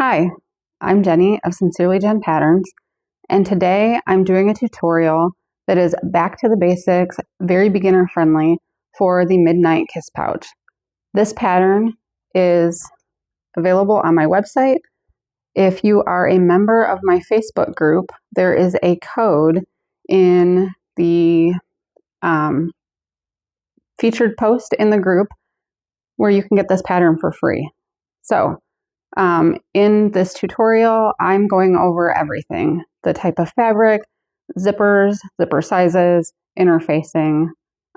Hi, I'm Jenny of Sincerely Jen Patterns, and today I'm doing a tutorial that is back to the basics, very beginner friendly for the Midnight Kiss Pouch. This pattern is available on my website. If you are a member of my Facebook group, there is a code in the featured post in the group where you can get this pattern for free. So in this tutorial, I'm going over everything: the type of fabric, zippers, zipper sizes, interfacing,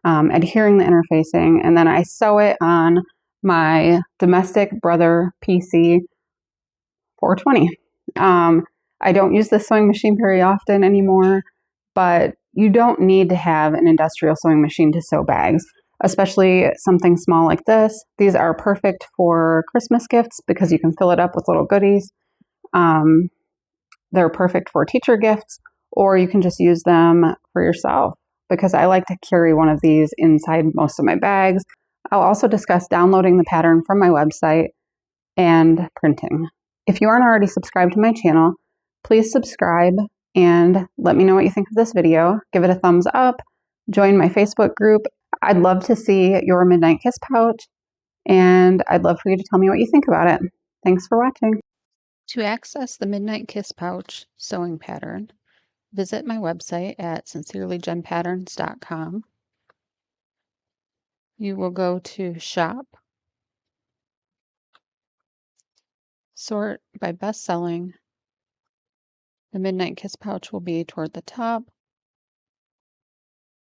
adhering the interfacing, and then I sew it on my domestic Brother PC 420. I don't use this sewing machine very often anymore, but you don't need to have an industrial sewing machine to sew bags, especially something small like this. These are perfect for Christmas gifts because you can fill it up with little goodies. They're perfect for teacher gifts, or you can just use them for yourself because I like to carry one of these inside most of my bags. I'll also discuss downloading the pattern from my website and printing. If you aren't already subscribed to my channel, please subscribe and let me know what you think of this video. Give it a thumbs up, join my Facebook group. I'd love to see your Midnight Kiss Pouch, and I'd love for you to tell me what you think about it. Thanks for watching. To access the Midnight Kiss Pouch sewing pattern, visit my website at sincerelyjenpatterns.com. You will go to Shop, sort by best-selling. The Midnight Kiss Pouch will be toward the top.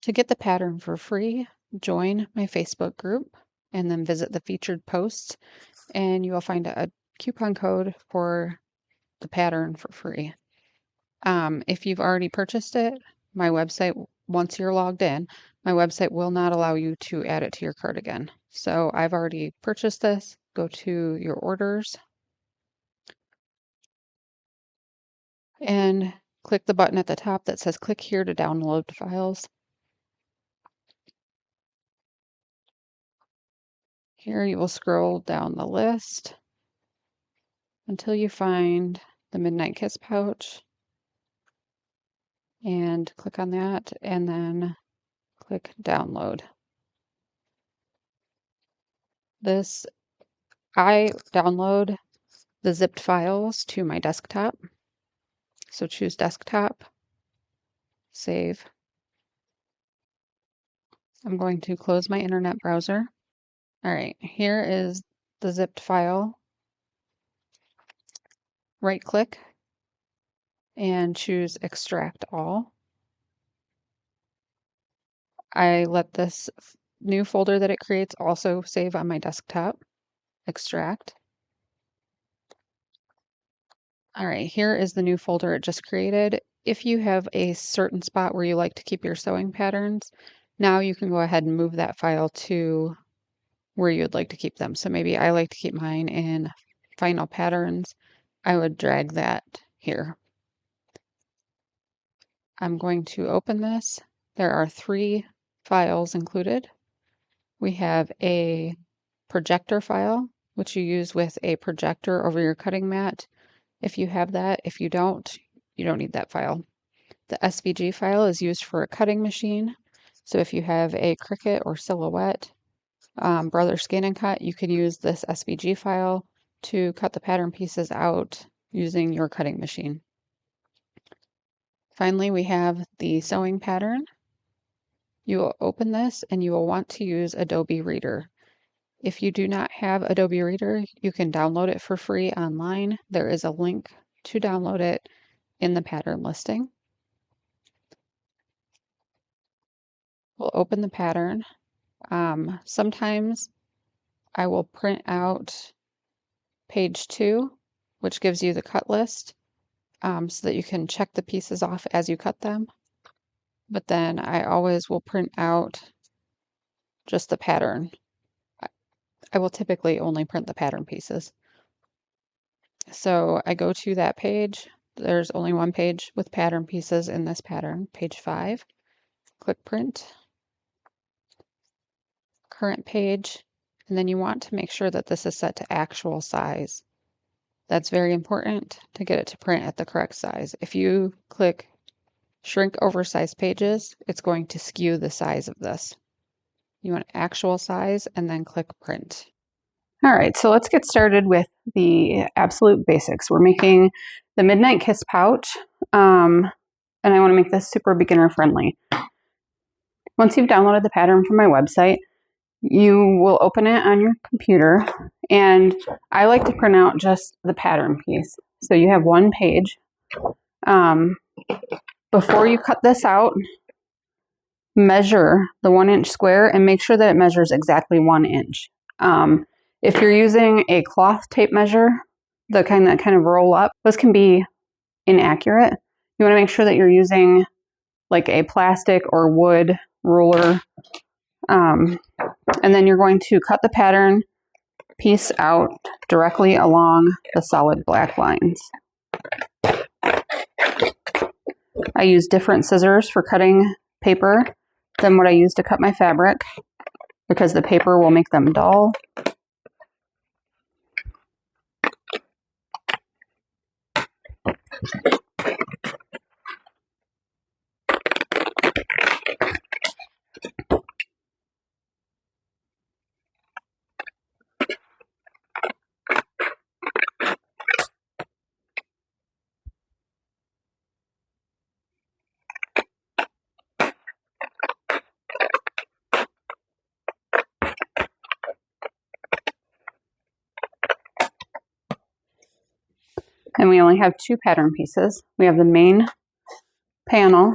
To get the pattern for free, join my Facebook group and then visit the featured posts, and you will find a coupon code for the pattern for free. If you've already purchased it, my website, once you're logged in, my website will not allow you to add it to your cart again. So I've already purchased this. Go to your orders and click the button at the top that says click here to download files. Here you will scroll down the list until you find the Midnight Kiss Pouch and click on that and then click download. I download the zipped files to my desktop. So choose desktop, save. I'm going to close my internet browser. All right, here is the zipped file. Right click and choose extract all. I let this new folder that it creates also save on my desktop. Extract. All right, here is the new folder it just created. If you have a certain spot where you like to keep your sewing patterns, now you can go ahead and move that file to where you'd like to keep them. So maybe I like to keep mine in Final Patterns. I would drag that here. I'm going to open this. There are 3 files included. We have a projector file, which you use with a projector over your cutting mat. If you have that, if you don't need that file. The SVG file is used for a cutting machine. So if you have a Cricut or Silhouette, Brother Scan and Cut, you could use this SVG file to cut the pattern pieces out using your cutting machine. Finally, we have the sewing pattern. You will open this and you will want to use Adobe Reader. If you do not have Adobe Reader, you can download it for free online. There is a link to download it in the pattern listing. We'll open the pattern. Sometimes I will print out page 2, which gives you the cut list, so that you can check the pieces off as you cut them. But then I always will print out just the pattern. I will typically only print the pattern pieces. So I go to that page. There's only one page with pattern pieces in this pattern, page 5. Click print, current page, and then you want to make sure that this is set to actual size. That's very important to get it to print at the correct size. If you click shrink oversized pages, it's going to skew the size of this. You want actual size and then click print. All right, so let's get started with the absolute basics. We're making the Midnight Kiss pouch, and I want to make this super beginner friendly. Once you've downloaded the pattern from my website, you will open it on your computer, and I like to print out just the pattern piece. So you have one page. Before you cut this out, measure the 1 inch square and make sure that it measures exactly 1 inch. If you're using a cloth tape measure, the kind that kind of roll up, those can be inaccurate. You want to make sure that you're using like a plastic or wood ruler. And then you're going to cut the pattern piece out directly along the solid black lines. I use different scissors for cutting paper than what I use to cut my fabric because the paper will make them dull. And we only have 2 pattern pieces. We have the main panel,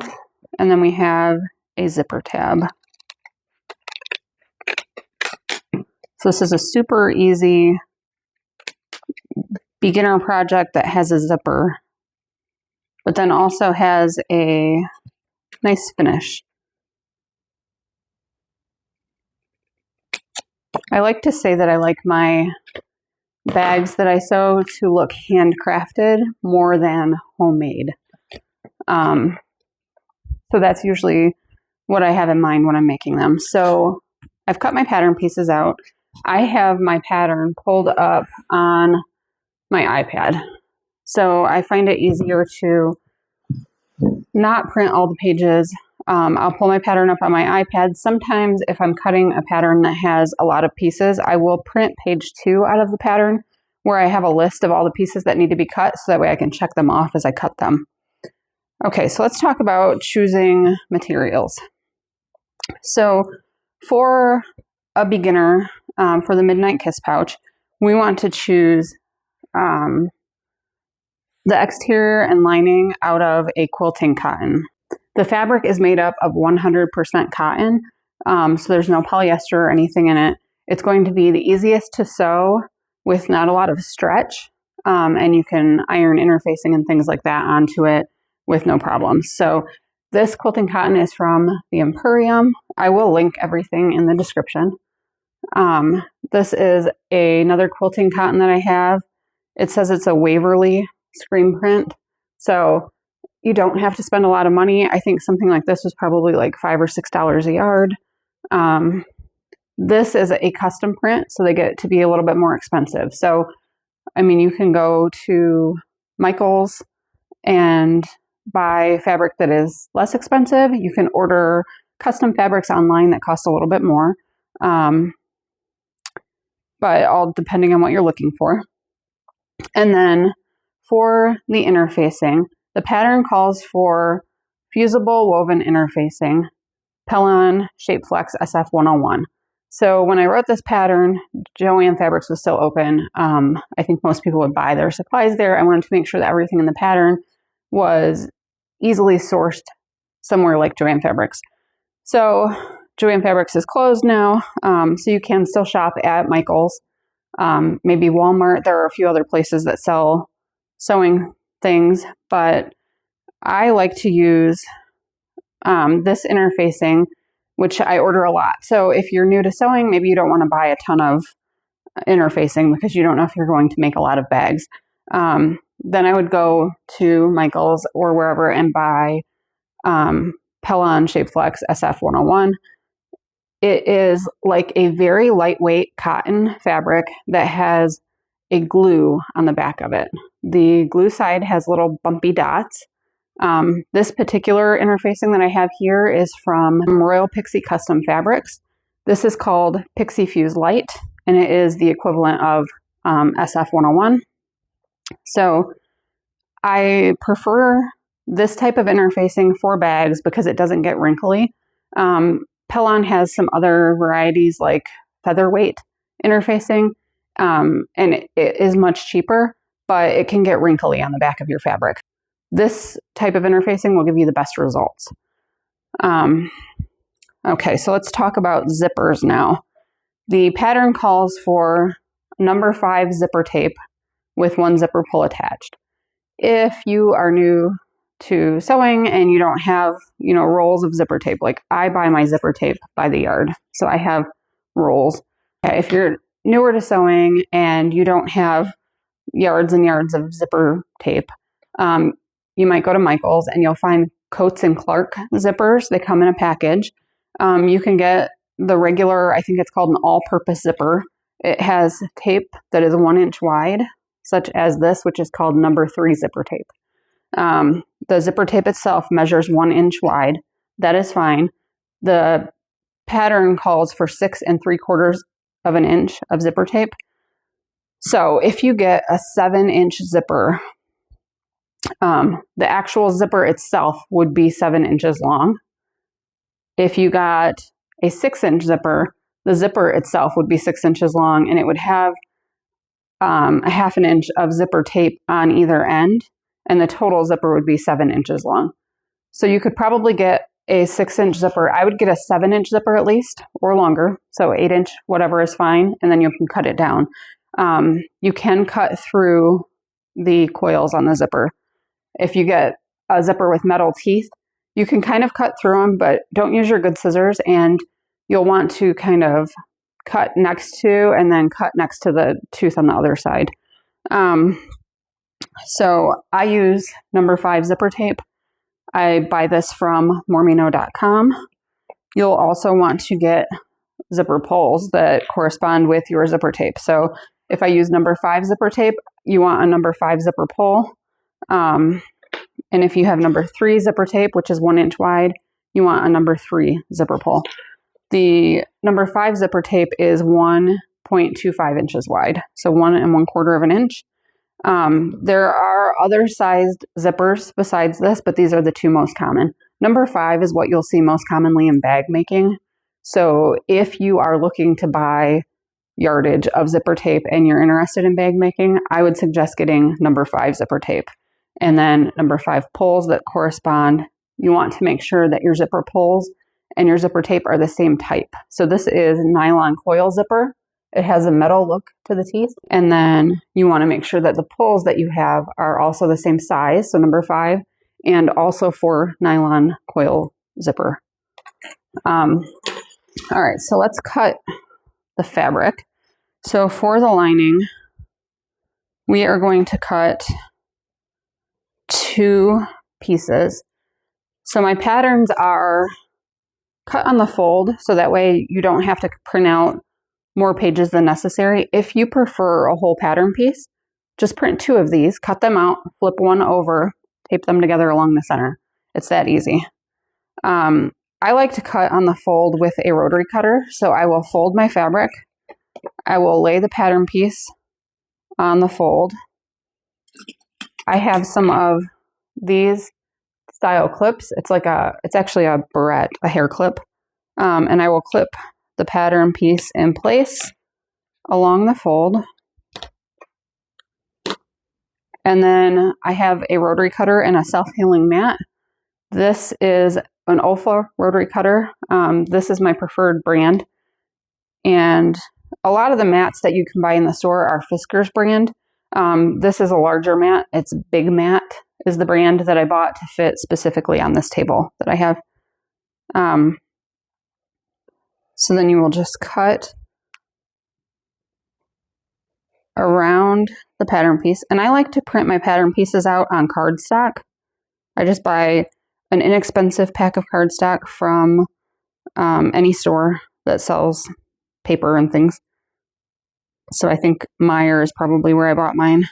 and then we have a zipper tab. So this is a super easy beginner project that has a zipper, but then also has a nice finish. I like to say that I like my bags that I sew to look handcrafted more than homemade. So that's usually what I have in mind when I'm making them. So I've cut my pattern pieces out. I have my pattern pulled up on my iPad. So I find it easier to not print all the pages. I'll pull my pattern up on my iPad. Sometimes if I'm cutting a pattern that has a lot of pieces, I will print page 2 out of the pattern where I have a list of all the pieces that need to be cut so that way I can check them off as I cut them. Okay, so let's talk about choosing materials. So for a beginner, for the Midnight Kiss pouch, we want to choose the exterior and lining out of a quilting cotton. The fabric is made up of 100% cotton, so there's no polyester or anything in it. It's going to be the easiest to sew with not a lot of stretch, and you can iron interfacing and things like that onto it with no problem. So this quilting cotton is from the Emporium. I will link everything in the description. This is another quilting cotton that I have. It says it's a Waverly screen print, so you don't have to spend a lot of money. I think something like this was probably like $5 or $6 a yard. This is a custom print, so they get it to be a little bit more expensive. So, I mean, you can go to Michael's and buy fabric that is less expensive. You can order custom fabrics online that cost a little bit more, but all depending on what you're looking for. And then for the interfacing, the pattern calls for fusible woven interfacing, Pellon Shapeflex SF101. So when I wrote this pattern, Joann Fabrics was still open. I think most people would buy their supplies there. I wanted to make sure that everything in the pattern was easily sourced somewhere like Joann Fabrics. So Joann Fabrics is closed now, so you can still shop at Michael's, maybe Walmart. There are a few other places that sell sewing things, but I like to use this interfacing, which I order a lot. So if you're new to sewing, maybe you don't want to buy a ton of interfacing because you don't know if you're going to make a lot of bags. Then I would go to Michael's or wherever and buy Pellon Shapeflex SF101. It is like a very lightweight cotton fabric that has a glue on the back of it. The glue side has little bumpy dots. This particular interfacing that I have here is from Royal Pixie Custom Fabrics. This is called Pixie Fuse Light, and it is the equivalent of SF101. So I prefer this type of interfacing for bags because it doesn't get wrinkly. Pellon has some other varieties like featherweight interfacing, and it is much cheaper, but it can get wrinkly on the back of your fabric. This type of interfacing will give you the best results. Okay, so let's talk about zippers now. The pattern calls for number 5 zipper tape with 1 zipper pull attached. If you are new to sewing and you don't have, rolls of zipper tape, like I buy my zipper tape by the yard, so I have rolls. Okay, if you're newer to sewing and you don't have yards and yards of zipper tape, you might go to Michael's and you'll find Coates and Clark zippers. They come in a package. You can get the regular, I think it's called an all-purpose zipper. It has tape that is 1 inch wide, such as this, which is called number 3 zipper tape. The zipper tape itself measures 1 inch wide. That is fine. The pattern calls for 6 3/4 of an inch of zipper tape. So if you get a 7-inch zipper, the actual zipper itself would be 7 inches long. If you got a 6-inch zipper, the zipper itself would be 6 inches long, and it would have a 1/2 inch of zipper tape on either end, and the total zipper would be 7 inches long. So you could probably get a 6-inch zipper. I would get a 7-inch zipper at least, or longer. So 8-inch, whatever is fine, and then you can cut it down. You can cut through the coils on the zipper. If you get a zipper with metal teeth, you can kind of cut through them, but don't use your good scissors, and you'll want to kind of cut next to and then cut next to the tooth on the other side. So I use number 5 zipper tape. I buy this from mormino.com. You'll also want to get zipper pulls that correspond with your zipper tape. So if I use number 5 zipper tape, you want a number 5 zipper pull. And if you have number 3 zipper tape, which is 1 inch wide, you want a number 3 zipper pull. The number 5 zipper tape is 1.25 inches wide, so 1 1/4 of an inch. There are other sized zippers besides this, but these are the 2 most common. Number 5 is what you'll see most commonly in bag making. So if you are looking to buy yardage of zipper tape and you're interested in bag making, I would suggest getting number 5 zipper tape. And then number 5 pulls that correspond. You want to make sure that your zipper pulls and your zipper tape are the same type. So this is nylon coil zipper. It has a metal look to the teeth. And then you want to make sure that the pulls that you have are also the same size, so number 5, and also for nylon coil zipper. All right, so let's cut the fabric. So for the lining, we are going to cut 2 pieces. So my patterns are cut on the fold, so that way you don't have to print out more pages than necessary. If you prefer a whole pattern piece, just print 2 of these, cut them out, flip one over, tape them together along the center. It's that easy. I like to cut on the fold with a rotary cutter, so I will fold my fabric. I will lay the pattern piece on the fold. I have some of these style clips. It's actually a barrette, a hair clip. And I will clip the pattern piece in place along the fold. And then I have a rotary cutter and a self-healing mat. This is an Olfa rotary cutter. This is my preferred brand. And a lot of the mats that you can buy in the store are Fiskars brand. This is a larger mat. It's Big Mat is the brand that I bought to fit specifically on this table that I have. So then you will just cut around the pattern piece. And I like to print my pattern pieces out on cardstock. I just buy an inexpensive pack of cardstock from any store that sells paper and things. So I think Meijer is probably where I bought mine.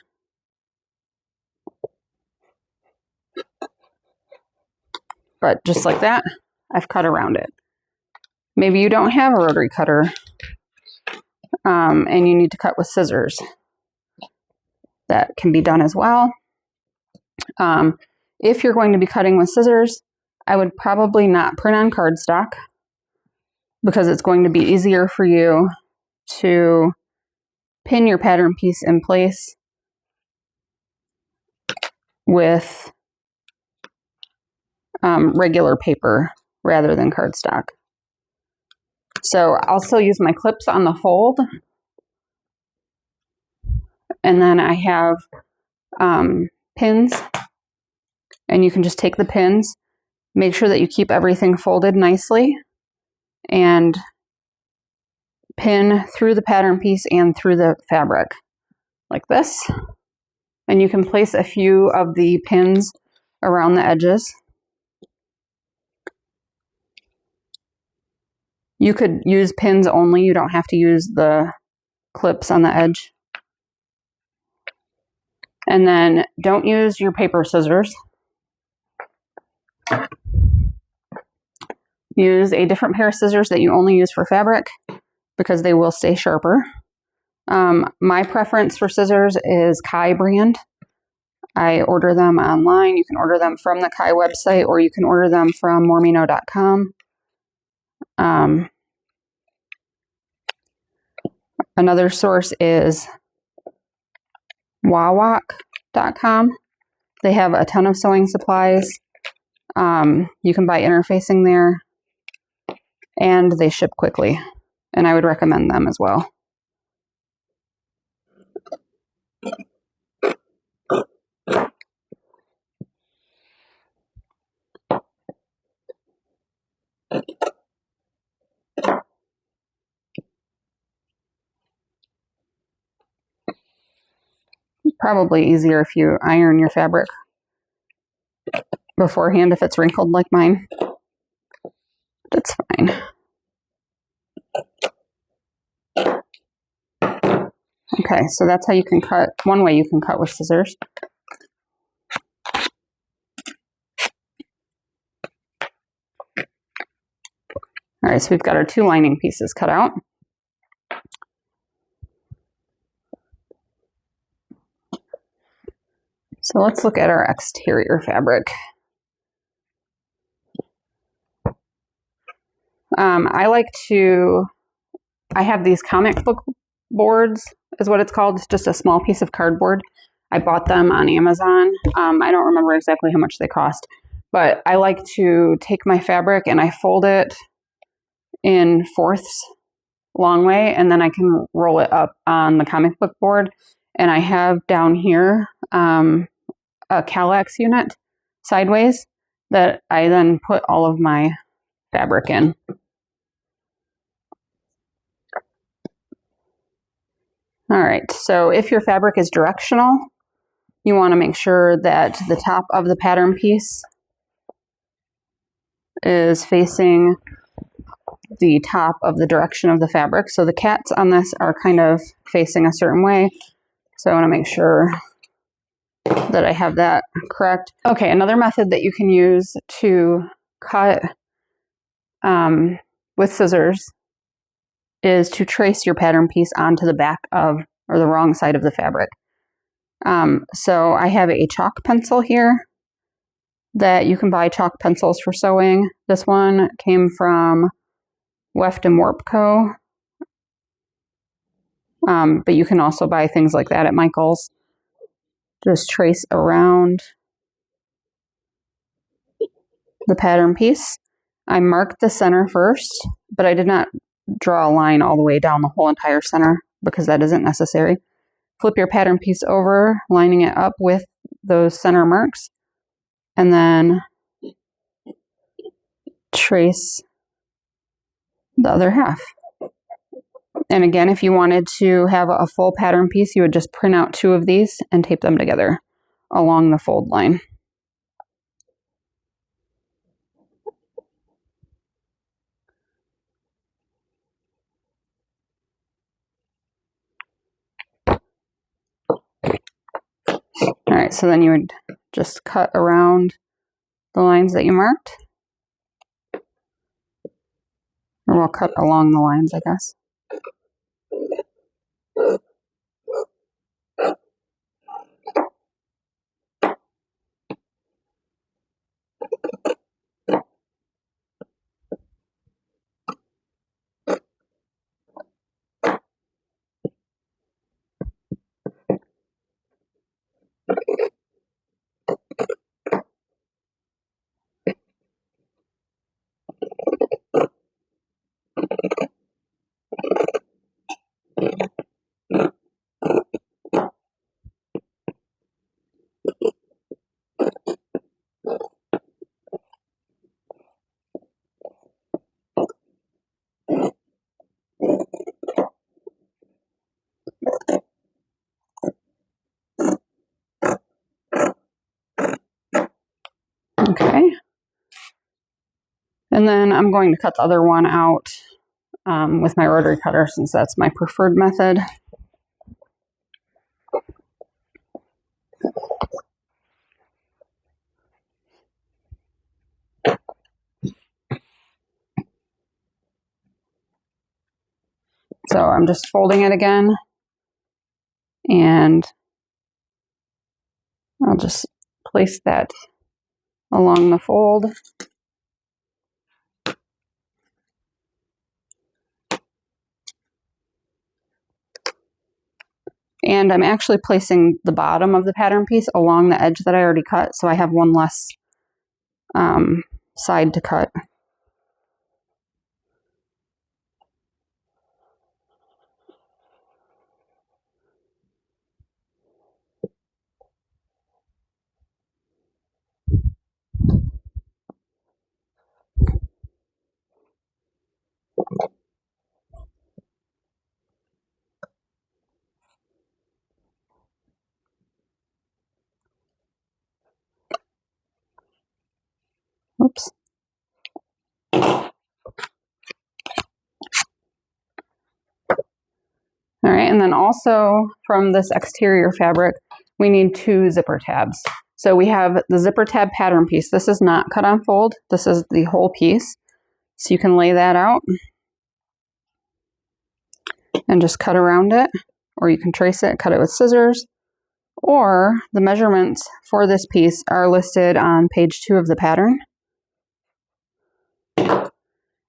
But just like that, I've cut around it. Maybe you don't have a rotary cutter and you need to cut with scissors. That can be done as well. If you're going to be cutting with scissors, I would probably not print on cardstock because it's going to be easier for you to pin your pattern piece in place with regular paper rather than cardstock. So I'll still use my clips on the fold. And then I have pins, and you can just take the pins, make sure that you keep everything folded nicely, and pin through the pattern piece and through the fabric like this. And you can place a few of the pins around the edges. You could use pins only, you don't have to use the clips on the edge. And then don't use your paper scissors. Use a different pair of scissors that you only use for fabric because they will stay sharper. My preference for scissors is Kai brand. I order them online. You can order them from the Kai website, or you can order them from mormino.com. Another source is wawak.com. They have a ton of sewing supplies. You can buy interfacing there, and they ship quickly, and I would recommend them as well. Probably easier if you iron your fabric beforehand if it's wrinkled like mine. That's fine. Okay, so that's how you can cut. One way you can cut with scissors. All right, so we've got our two lining pieces cut out. So let's look at our exterior fabric. I have these comic book boards, is what it's called. It's just a small piece of cardboard. I bought them on Amazon. I don't remember exactly how much they cost, but I like to take my fabric and I fold it in fourths long way, and then I can roll it up on the comic book board. And I have down here a Kallax unit sideways that I then put all of my fabric in. All right, so if your fabric is directional, you want to make sure that the top of the pattern piece is facing the top of the direction of the fabric. So the cats on this are kind of facing a certain way. So I want to make sure that I have that correct. Okay, another method that you can use to cut with scissors is to trace your pattern piece onto the back of, or the wrong side of the fabric. So I have a chalk pencil here that you can buy chalk pencils for sewing. This one came from Weft and Warp Co. But you can also buy things like that at Michael's. Just trace around the pattern piece. I marked the center first, but I did not draw a line all the way down the whole entire center because that isn't necessary. Flip your pattern piece over, lining it up with those center marks, and then trace the other half. And again, if you wanted to have a full pattern piece, you would just print out two of these and tape them together along the fold line. All right, so then you would just cut around the lines that you marked. Or we'll cut along the lines, I guess. Okay. And then I'm going to cut the other one out with my rotary cutter since that's my preferred method. So I'm just folding it again, and I'll just place that along the fold. And I'm actually placing the bottom of the pattern piece along the edge that I already cut, so I have one less side to cut. Oops. All right, and then also from this exterior fabric, we need 2 zipper tabs. So we have the zipper tab pattern piece. This is not cut on fold. This is the whole piece. So you can lay that out and just cut around it, or you can trace it, cut it with scissors, or the measurements for this piece are listed on page 2 of the pattern.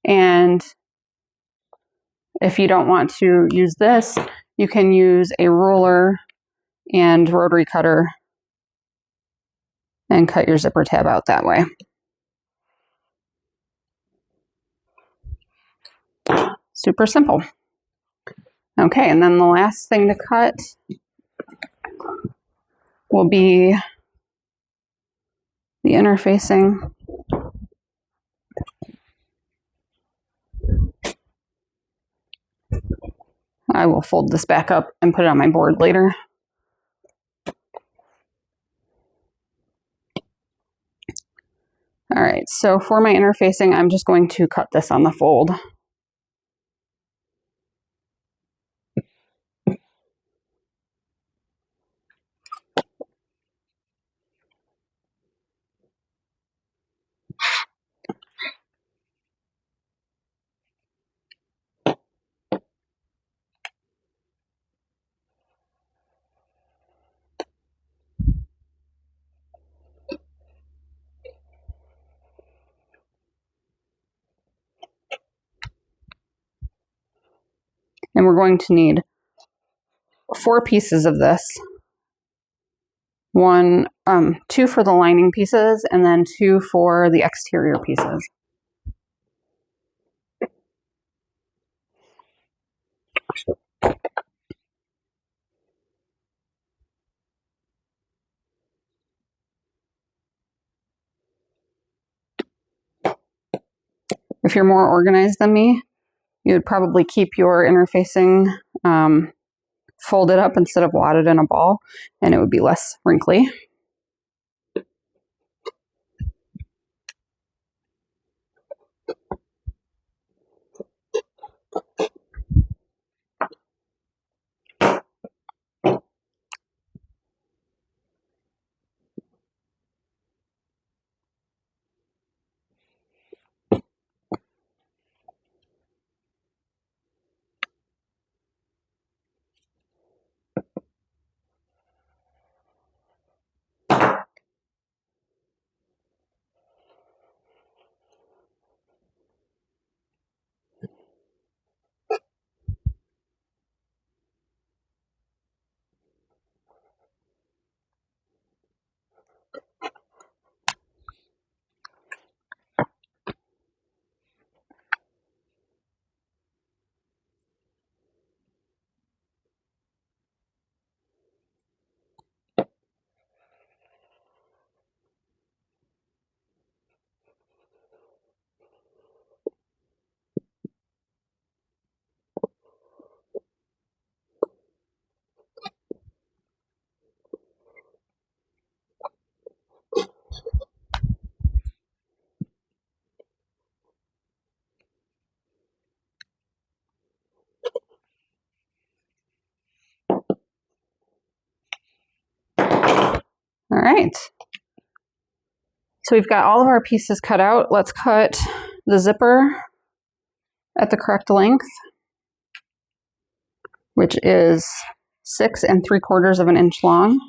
And if you don't want to use this, you can use a ruler and rotary cutter and cut your zipper tab out that way. Super simple. Okay, and then the last thing to cut will be the interfacing. I will fold this back up and put it on my board later. All right, so for my interfacing, I'm just going to cut this on the fold. And we're going to need 4 pieces of this. 2 for the lining pieces, and then 2 for the exterior pieces. If you're more organized than me, you would probably keep your interfacing folded up instead of wadded in a ball, and it would be less wrinkly. right. So we've got all of our pieces cut out. Let's cut the zipper at the correct length, which is 6 3/4 of an inch long.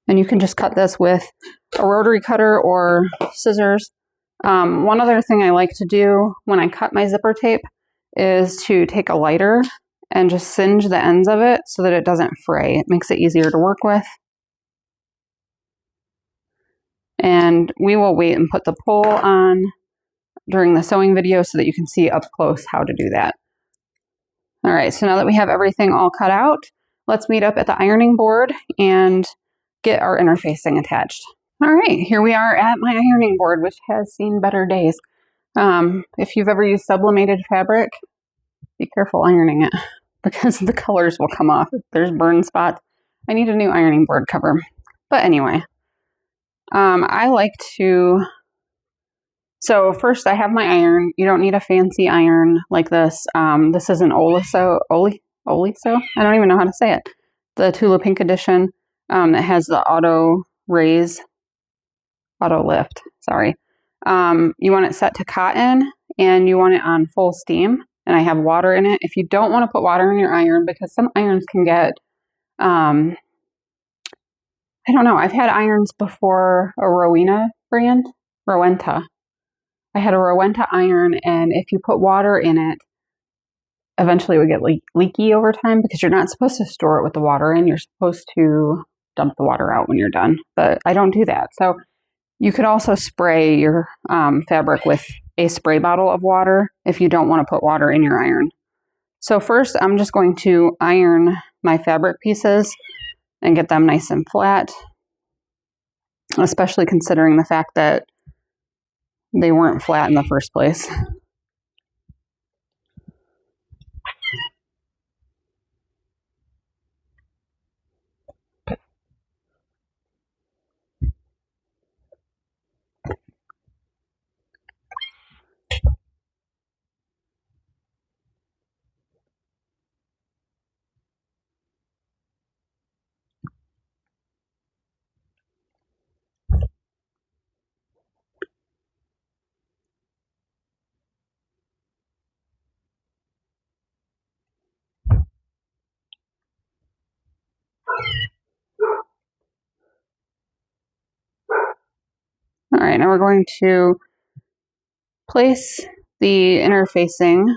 And you can just cut this with a rotary cutter or scissors. One other thing I like to do when I cut my zipper tape is to take a lighter and just singe the ends of it so that it doesn't fray. It makes it easier to work with. And we will wait and put the pole on during the sewing video so that you can see up close how to do that. All right, so now that we have everything all cut out, let's meet up at the ironing board and get our interfacing attached. All right, here we are at my ironing board, which has seen better days. If you've ever used sublimated fabric, be careful ironing it because the colors will come off. There's burn spots. I need a new ironing board cover. But anyway, I like to... So first I have my iron. You don't need a fancy iron like this. This is an Oliso. I don't even know how to say it. The Tula Pink edition that has the auto lift. Sorry. You want it set to cotton and you want it on full steam. And I have water in it. If you don't want to put water in your iron, because some irons can get, I don't know. I've had irons before, a Rowena brand, Rowenta. I had a Rowenta iron, and if you put water in it, eventually it would get leaky over time because you're not supposed to store it with the water in. You're supposed to dump the water out when you're done. But I don't do that. So you could also spray your fabric with a spray bottle of water if you don't want to put water in your iron. So first, I'm just going to iron my fabric pieces and get them nice and flat, especially considering the fact that they weren't flat in the first place. All right, now we're going to place the interfacing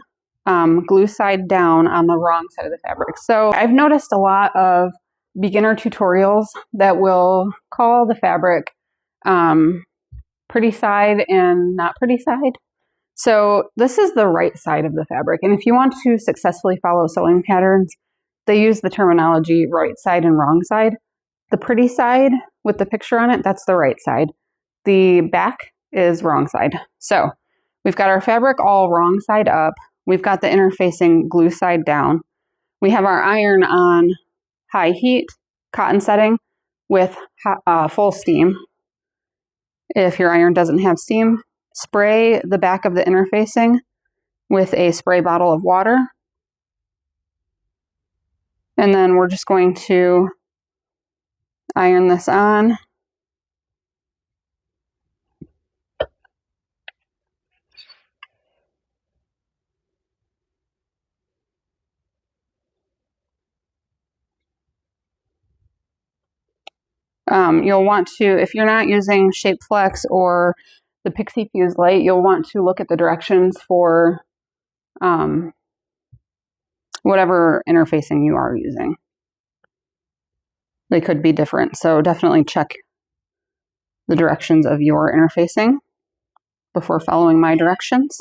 glue side down on the wrong side of the fabric. So I've noticed a lot of beginner tutorials that will call the fabric pretty side and not pretty side. So this is the right side of the fabric. And if you want to successfully follow sewing patterns, they use the terminology right side and wrong side. The pretty side with the picture on it, that's the right side. The back is wrong side. So we've got our fabric all wrong side up. We've got the interfacing glue side down. We have our iron on high heat, cotton setting with full steam. If your iron doesn't have steam, spray the back of the interfacing with a spray bottle of water. And then we're just going to iron this on. You'll want to, if you're not using Shapeflex or the Pixie Fuse Light, you'll want to look at the directions for whatever interfacing you are using. They could be different, so definitely check the directions of your interfacing before following my directions.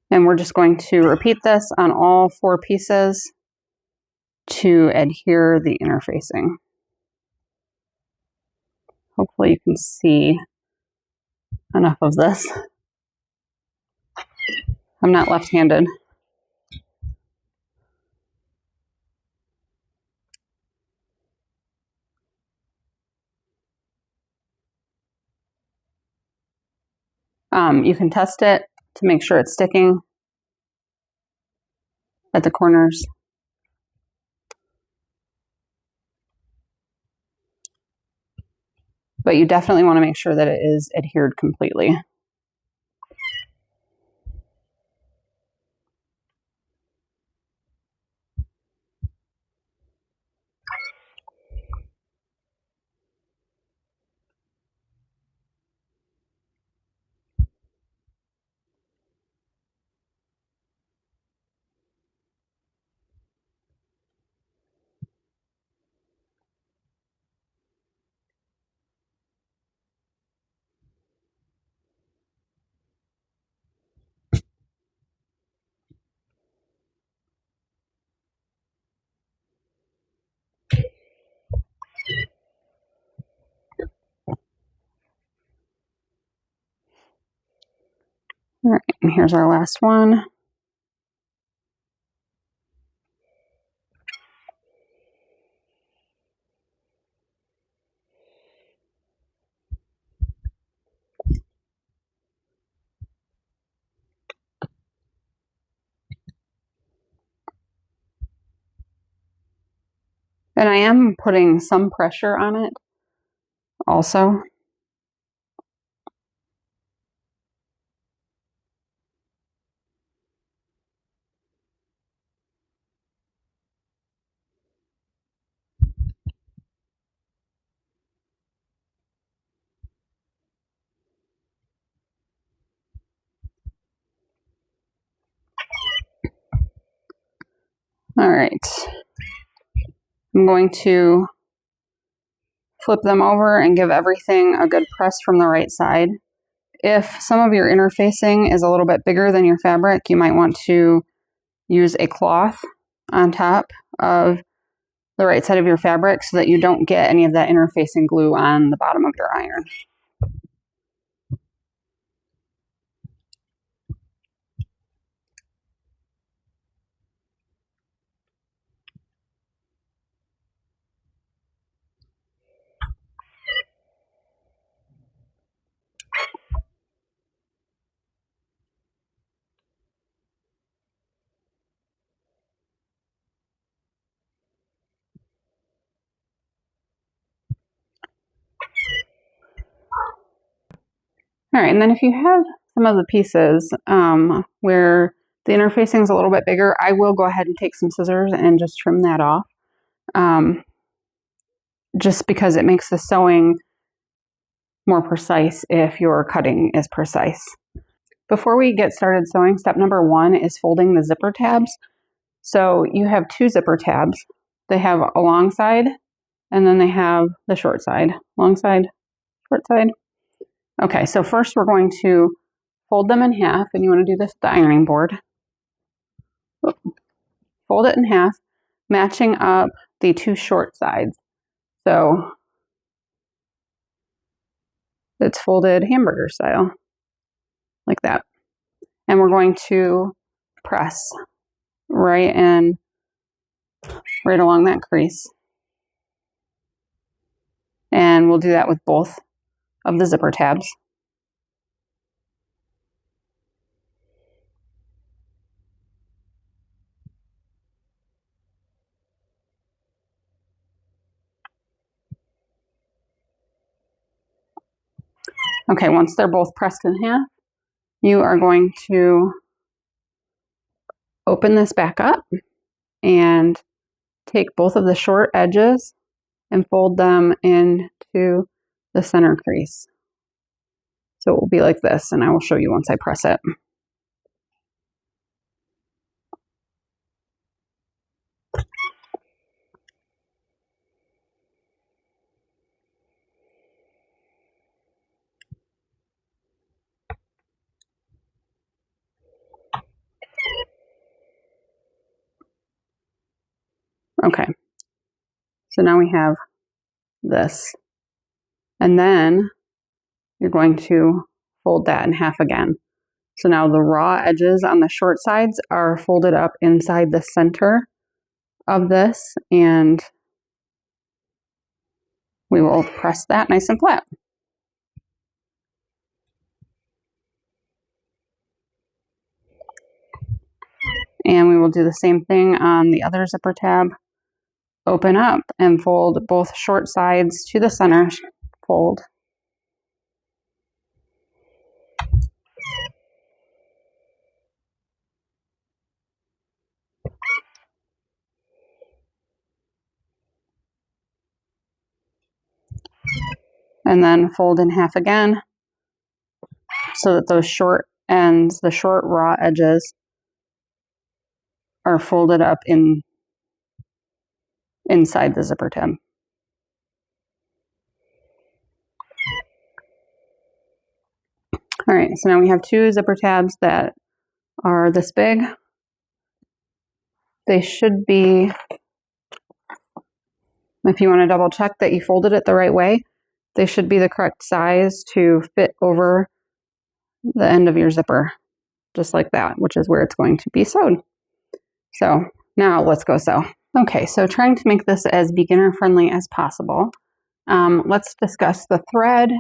And we're just going to repeat this on all 4 pieces to adhere the interfacing. Hopefully you can see enough of this. I'm not left-handed. You can test it to make sure it's sticking at the corners. But you definitely want to make sure that it is adhered completely. All right, and here's our last one. And I am putting some pressure on it also. All right. I'm going to flip them over and give everything a good press from the right side. If some of your interfacing is a little bit bigger than your fabric, you might want to use a cloth on top of the right side of your fabric so that you don't get any of that interfacing glue on the bottom of your iron. All right, and then if you have some of the pieces where the interfacing is a little bit bigger, I will go ahead and take some scissors and just trim that off, just because it makes the sewing more precise if your cutting is precise. Before we get started sewing, step number 1 is folding the zipper tabs. So you have 2 zipper tabs. They have a long side, and then they have the short side. Long side, short side. Okay, so first we're going to fold them in half, and you want to do this with the ironing board. Fold it in half, matching up the 2 short sides. So it's folded hamburger style, like that. And we're going to press right along that crease. And we'll do that with both of the zipper tabs. Okay, once they're both pressed in half, you are going to open this back up and take both of the short edges and fold them into the center crease. So it will be like this, and I will show you once I press it. Okay, so now we have this. And then you're going to fold that in half again. So now the raw edges on the short sides are folded up inside the center of this, and we will press that nice and flat. And we will do the same thing on the other zipper tab. Open up and fold both short sides to the center fold. And then fold in half again so that those short ends, the short raw edges, are folded up inside the zipper tab. All right, so now we have two zipper tabs that are this big. They should be, if you want to double check that you folded it the right way, they should be the correct size to fit over the end of your zipper, just like that, which is where it's going to be sewed. So now let's go sew. Okay, so trying to make this as beginner friendly as possible. Let's discuss the thread.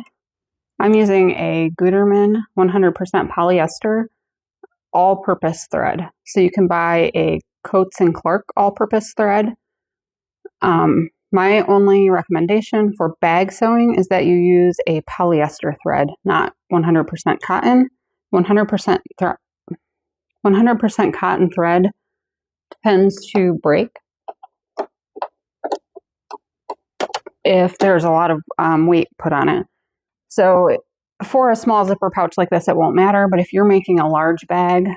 I'm using a Gutermann 100% polyester all-purpose thread. So you can buy a Coats & Clark all-purpose thread. My only recommendation for bag sewing is that you use a polyester thread, not 100% cotton. 100% cotton thread tends to break if there's a lot of weight put on it. So for a small zipper pouch like this, it won't matter. But if you're making a large bag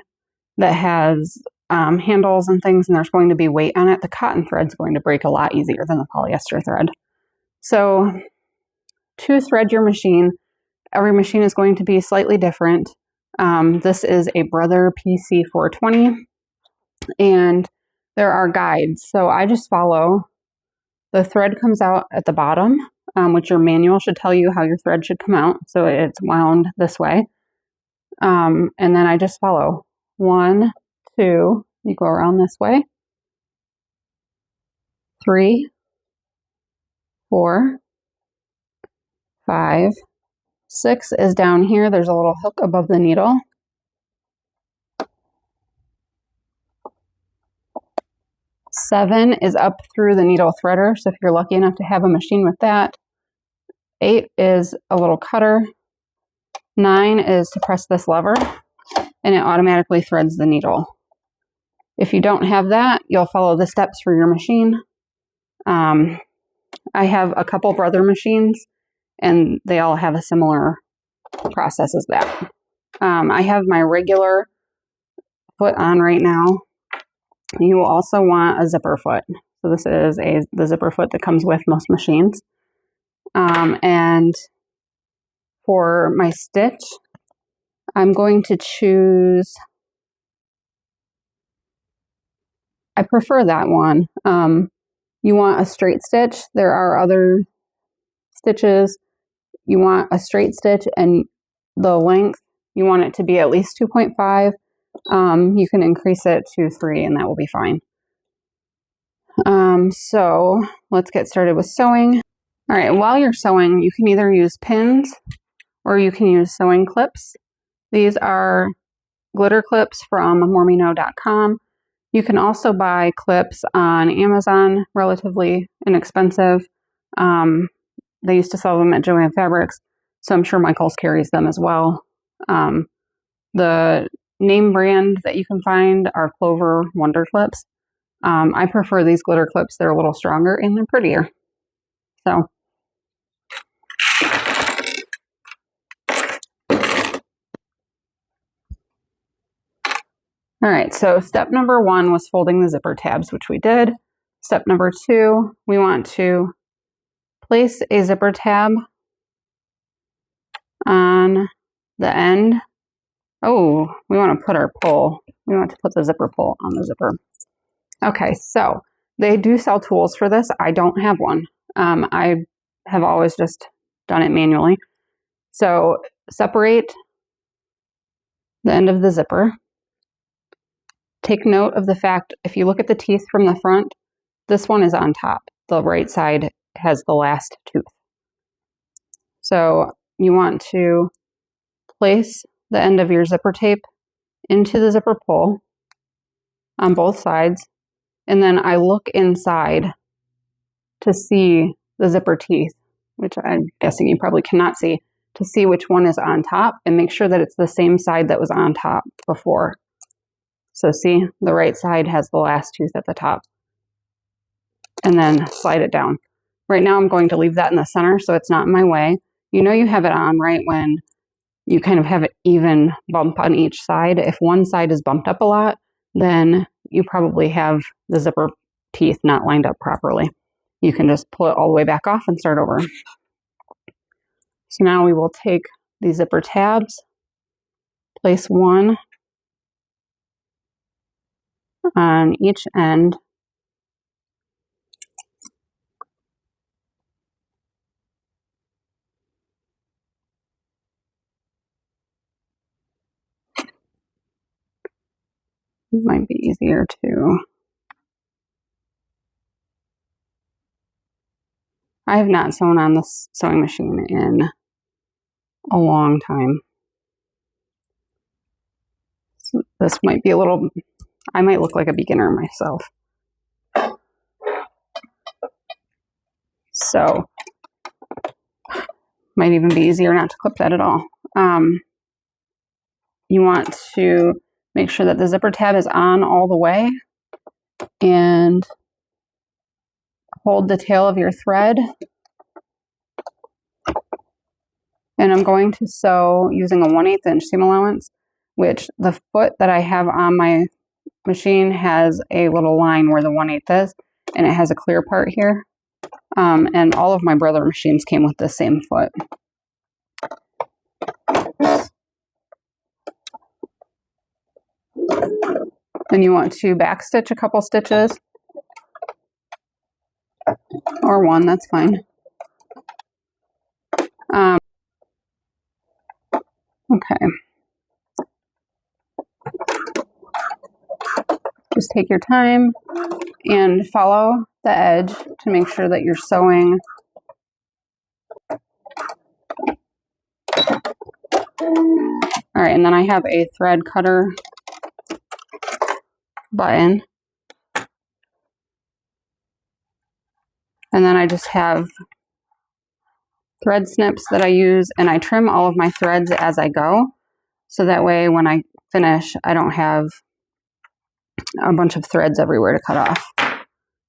that has handles and things and there's going to be weight on it, the cotton thread's going to break a lot easier than the polyester thread. So to thread your machine, every machine is going to be slightly different. This is a Brother PC420 and there are guides. So I just follow. The thread comes out at the bottom, which your manual should tell you how your thread should come out. So it's wound this way. And then I just follow. 1, 2, you go around this way. 3, 4, 5, 6 is down here. There's a little hook above the needle. 7 is up through the needle threader. So if you're lucky enough to have a machine with that. 8 is a little cutter. 9 is to press this lever and it automatically threads the needle. If you don't have that, you'll follow the steps for your machine. I have a couple Brother machines and they all have a similar process as that. I have my regular foot on right now. You will also want a zipper foot. So this is the zipper foot that comes with most machines. And for my stitch, I'm going to choose, I prefer that one. You want a straight stitch. There are other stitches. You want a straight stitch and the length, you want it to be at least 2.5. You can increase it to 3 and that will be fine. So let's get started with sewing. All right, while you're sewing, you can either use pins or you can use sewing clips. These are glitter clips from mormino.com. You can also buy clips on Amazon, relatively inexpensive. They used to sell them at Joann Fabrics, so I'm sure Michaels carries them as well. The name brand that you can find are Clover Wonder Clips. I prefer these glitter clips. They're a little stronger and they're prettier. So all right, so step number 1 was folding the zipper tabs, which we did. Step number 2, we want to place a zipper tab on the end. Oh, we want to put our pull. We want to put the zipper pull on the zipper. Okay, so they do sell tools for this. I don't have one. I have always just done it manually. So separate the end of the zipper. Take note of the fact, if you look at the teeth from the front, this one is on top. The right side has the last tooth. So you want to place the end of your zipper tape into the zipper pull on both sides. And then I look inside to see the zipper teeth, which I'm guessing you probably cannot see, to see which one is on top and make sure that it's the same side that was on top before. So see, the right side has the last tooth at the top. And then slide it down. Right now I'm going to leave that in the center so it's not in my way. You know you have it on right when you kind of have an even bump on each side. If one side is bumped up a lot, then you probably have the zipper teeth not lined up properly. You can just pull it all the way back off and start over. So now we will take the zipper tabs, place one on each end. It might be easier to. I have not sewn on this sewing machine in a long time. So this might be a little, I might look like a beginner myself. So, might even be easier not to clip that at all. You want to make sure that the zipper tab is on all the way and hold the tail of your thread. And I'm going to sew using a 1/8 inch seam allowance, which the foot that I have on my machine has a little line where the 1/8 is, and it has a clear part here. And all of my brother machines came with the same foot. And you want to backstitch a couple stitches, or one, that's fine. Okay. Just take your time and follow the edge to make sure that you're sewing all right, and then I have a thread cutter button, and then I just have thread snips that I use, and I trim all of my threads as I go, so that way when I finish I don't have a bunch of threads everywhere to cut off.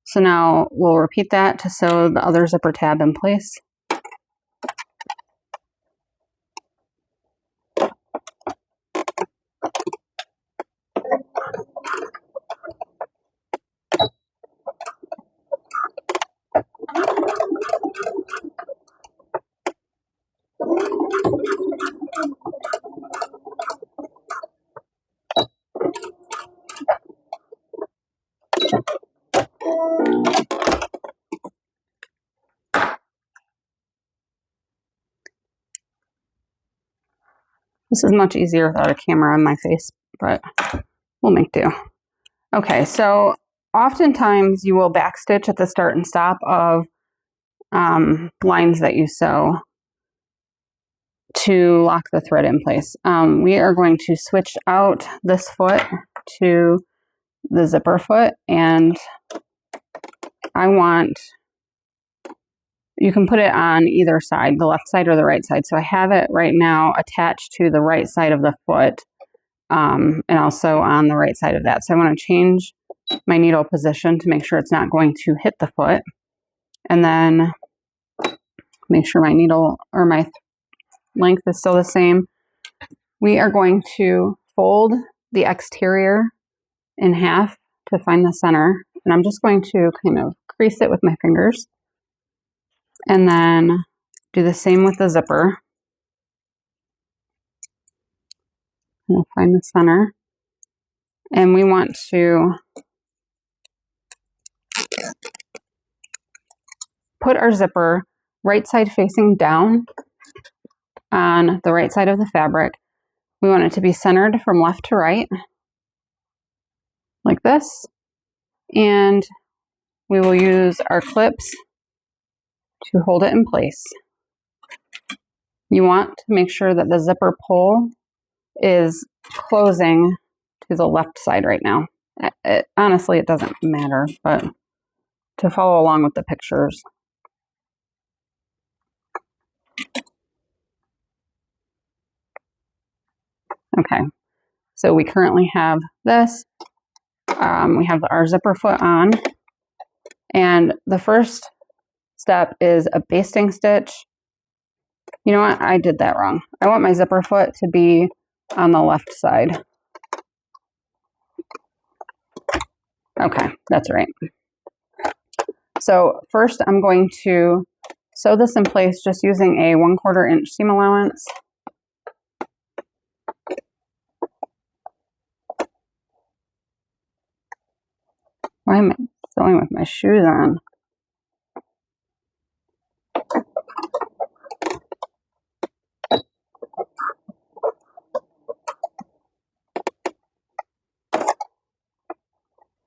So now we'll repeat that to sew the other zipper tab in place. This is much easier without a camera on my face, but we'll make do. Okay, so oftentimes you will backstitch at the start and stop of lines that you sew to lock the thread in place. We are going to switch out this foot to the zipper foot, and you can put it on either side, the left side or the right side. So I have it right now attached to the right side of the foot, and also on the right side of that. So I want to change my needle position to make sure it's not going to hit the foot, and then make sure my needle or my length is still the same. We are going to fold the exterior in half to find the center, and I'm just going to kind of crease it with my fingers, and then do the same with the zipper. We'll find the center, and we want to put our zipper right side facing down on the right side of the fabric. We want it to be centered from left to right, like this, and we will use our clips to hold it in place. You want to make sure that the zipper pull is closing to the left side right now, Honestly, it doesn't matter, but to follow along with the pictures. Okay, so we currently have this. We have our zipper foot on, and the first step is a basting stitch. You know what? I did that wrong. I want my zipper foot to be on the left side. Okay, that's right. So first I'm going to sew this in place just using a 1/4 inch seam allowance. Why am I sewing with my shoes on?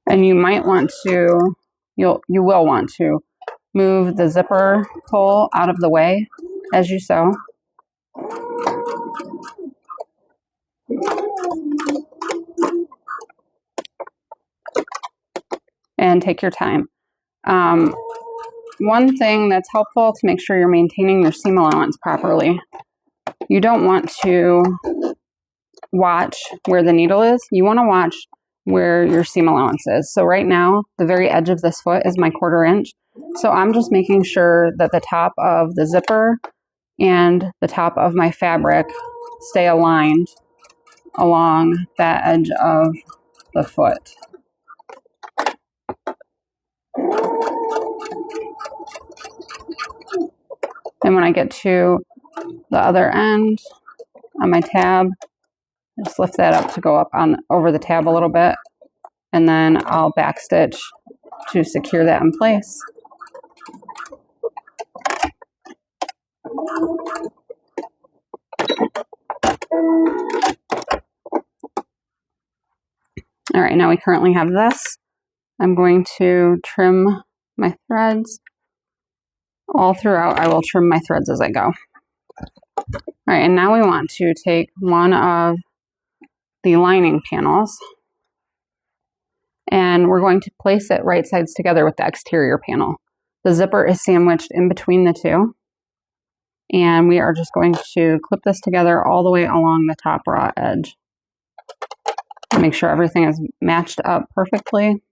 And you might want to, you will want to move the zipper pull out of the way as you sew. And take your time. One thing that's helpful to make sure you're maintaining your seam allowance properly. You don't want to watch where the needle is. You want to watch where your seam allowance is. So right now, the very edge of this foot is my 1/4 inch. So I'm just making sure that the top of the zipper and the top of my fabric stay aligned along that edge of the foot. And when I get to the other end on my tab, just lift that up to go up on over the tab a little bit, and then I'll back stitch to secure that in place. All right, now we currently have this. I'm going to trim my threads. All throughout, I will trim my threads as I go. All right, and now we want to take one of the lining panels, and we're going to place it right sides together with the exterior panel. The zipper is sandwiched in between the two, and we are just going to clip this together all the way along the top raw edge. Make sure everything is matched up perfectly.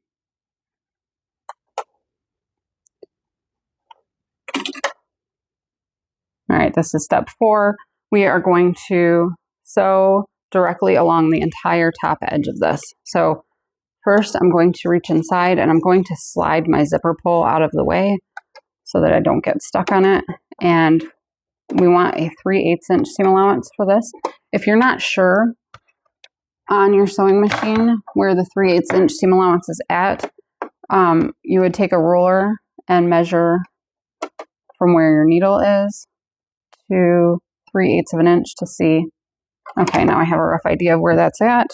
All right, this is step 4. We are going to sew directly along the entire top edge of this. So first I'm going to reach inside and I'm going to slide my zipper pull out of the way so that I don't get stuck on it. And we want a 3/8 inch seam allowance for this. If you're not sure on your sewing machine where the 3/8 inch seam allowance is at, you would take a ruler and measure from where your needle is to 3/8 of an inch to see. Okay, now I have a rough idea of where that's at.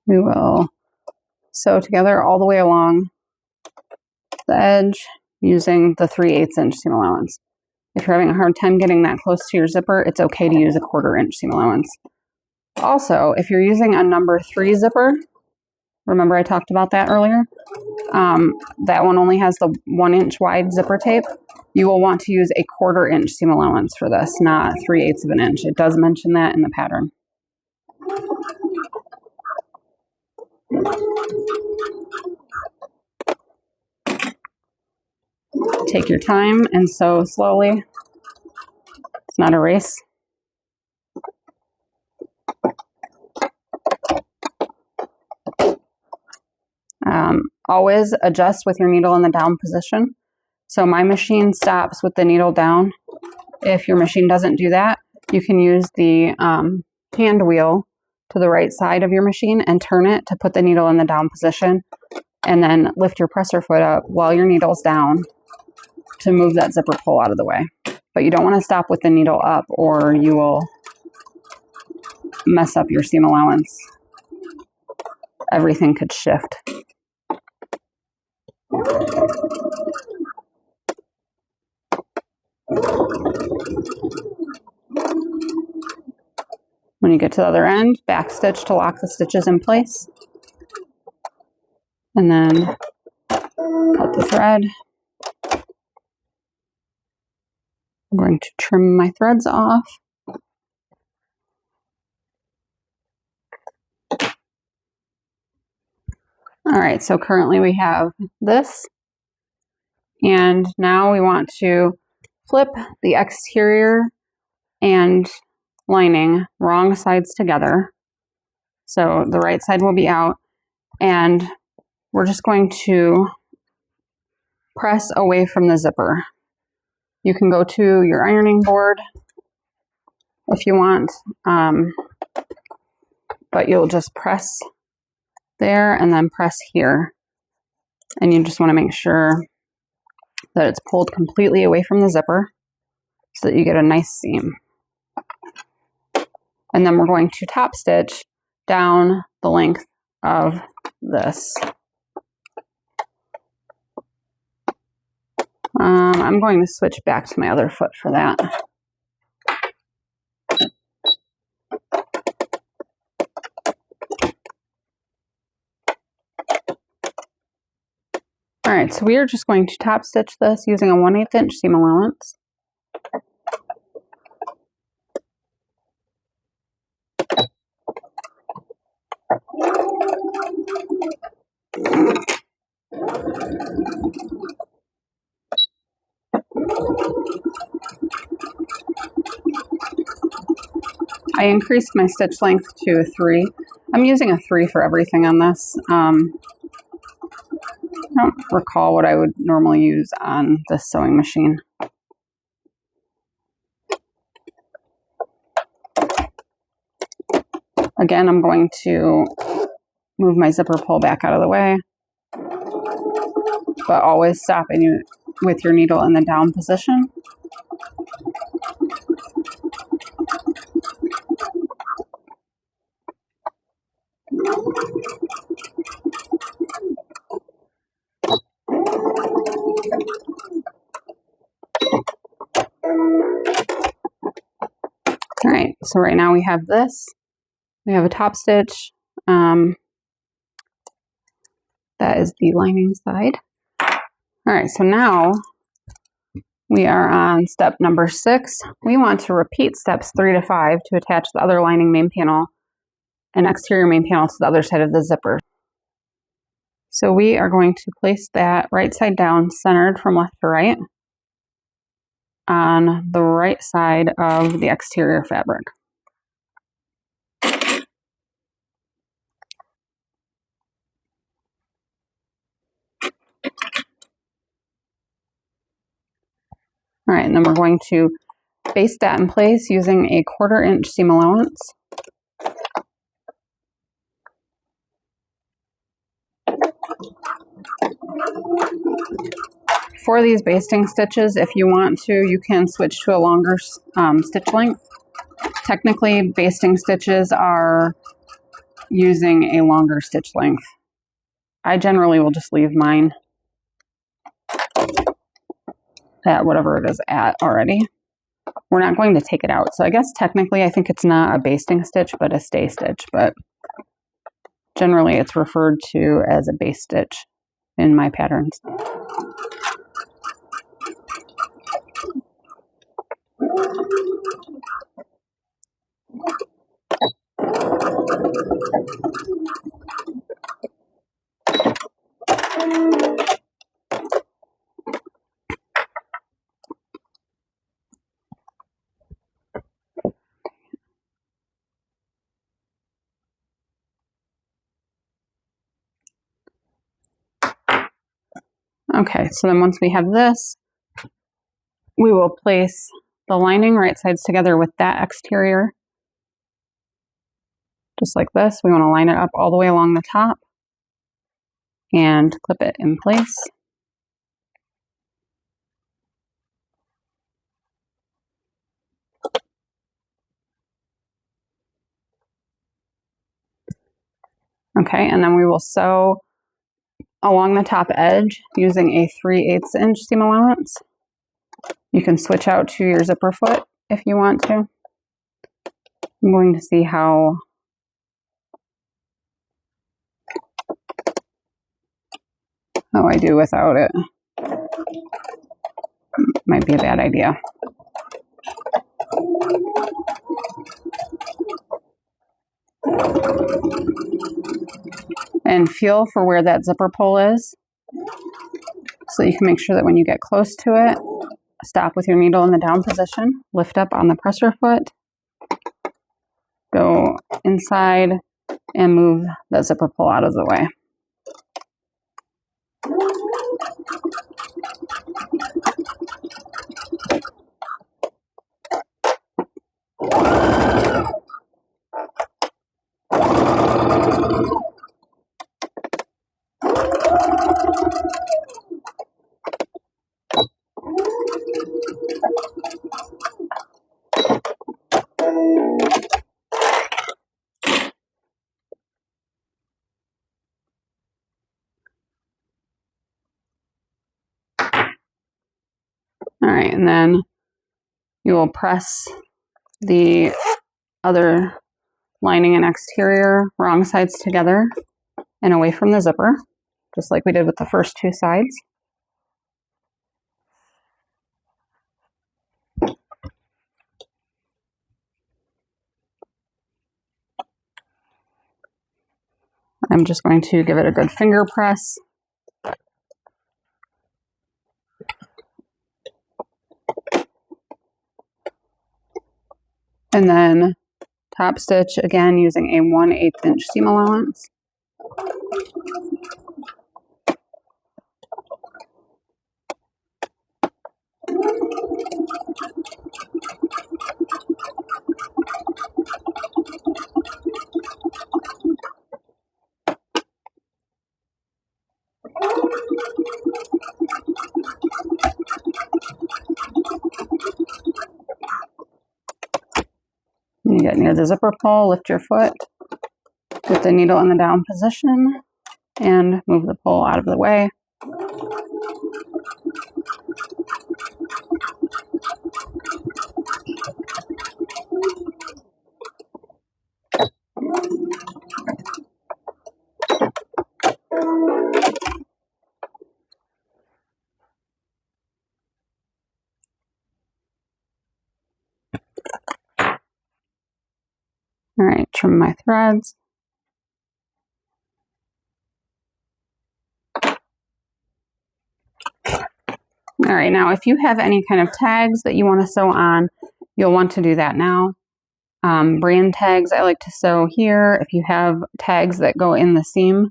We will sew together all the way along the edge using the 3/8 inch seam allowance. If you're having a hard time getting that close to your zipper, it's okay to use a 1/4 inch seam allowance. Also, if you're using a number 3 zipper, remember I talked about that earlier? That one only has the 1 inch wide zipper tape. You will want to use a 1/4 inch seam allowance for this, not 3/8 of an inch. It does mention that in the pattern. Take your time and sew slowly. It's not a race. Always adjust with your needle in the down position. So my machine stops with the needle down. If your machine doesn't do that, you can use the hand wheel to the right side of your machine and turn it to put the needle in the down position, and then lift your presser foot up while your needle's down to move that zipper pull out of the way. But you don't want to stop with the needle up or you will mess up your seam allowance. Everything could shift. When you get to the other end, back stitch to lock the stitches in place. And then cut the thread. I'm going to trim my threads off. All right, so currently we have this, and now we want to flip the exterior and lining wrong sides together. So the right side will be out, and we're just going to press away from the zipper. You can go to your ironing board if you want, but you'll just press there and then press here. And you just want to make sure that it's pulled completely away from the zipper so that you get a nice seam. And then we're going to top stitch down the length of this. I'm going to switch back to my other foot for that. All right, so we are just going to top stitch this using a 1/8 inch seam allowance. I increased my stitch length to a 3. I'm using a 3 for everything on this. I don't recall what I would normally use on this sewing machine. Again, I'm going to move my zipper pull back out of the way, but always stopping with your needle in the down position. All right, so right now we have this. We have a top stitch. That is the lining side. All right, so now we are on step number 6. We want to repeat steps 3 to 5 to attach the other lining main panel and exterior main panel to the other side of the zipper. So we are going to place that right side down, centered from left to right, on the right side of the exterior fabric. All right, and then we're going to baste that in place using a 1/4 inch seam allowance. For these basting stitches, if you want to, you can switch to a longer stitch length. Technically, basting stitches are using a longer stitch length. I generally will just leave mine at whatever it is at already. We're not going to take it out. So I guess technically I think it's not a basting stitch, but a stay stitch. But generally it's referred to as a base stitch in my patterns. Okay, so then once we have this, we will place the lining right sides together with that exterior. Just like this. We want to line it up all the way along the top and clip it in place. Okay, and then we will sew along the top edge using a 3/8 inch seam allowance. You can switch out to your zipper foot if you want to. I'm going to see how I do without it. Might be a bad idea. And feel for where that zipper pull is, so you can make sure that when you get close to it, stop with your needle in the down position, lift up on the presser foot, go inside, and move that zipper pull out of the way. All right, and then you will press the other lining and exterior wrong sides together and away from the zipper, just like we did with the first two sides. I'm just going to give it a good finger press. And then top stitch again using a 1/8 inch seam allowance. When you get near the zipper pull, lift your foot, put the needle in the down position, and move the pull out of the way. All right, trim my threads. All right, now if you have any kind of tags that you want to sew on, you'll want to do that now. Brand tags I like to sew here. If you have tags that go in the seam,